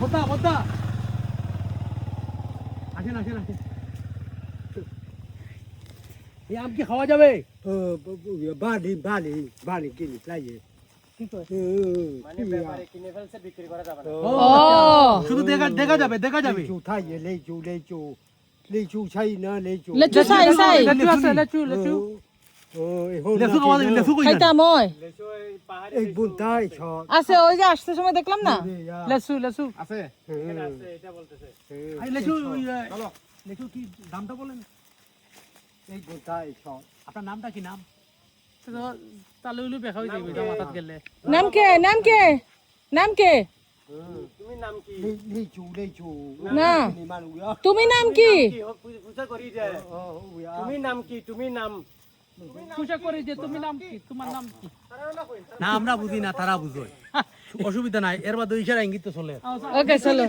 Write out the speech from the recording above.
বদ্দা বদ্দা আসেন আসেন আসেন এই আম কি খাওয়া যাবে বাড়ি কিনি লাগে মানে ব্যাপারে কিনে ফেলছে বিক্রি করা যাবে না শুধু দেখা দেখা যাবে দেখা যাবে লিচু ছাই না লিচু লেচু চাই চাই লেচু আছে লেচু লেচু লেচু খাওয়া যাবে লেচু কই খাইতাম ওই লেচু এই পাহাড়ি এই বুনতাই ছট আছে ওই যে আসতে সময় দেখলাম না লেচু লেচু আছে এখানে আছে এটা বলতেছে এই লেচু চলো লেচু কি দামটা বলেন এই বুনতাই ছট আপনার নামটা কি নাম তাহলে উলু দেখা হয়ে যাবে মাথাত গেলে নাম কে নাম কে নাম কে তুমি নাম কি লিচু না মানুয়া তুমি নাম কি কি পূজা করি যে তুমি নাম কি তুমি নাম পূজা করি যে তুমি নাম কি তোমার নাম কি না আমরা বুঝি না তারা বুঝোয় অসুবিধা নাই এর বাদে ইশারা ইঙ্গিত তো চলে ওকে চলো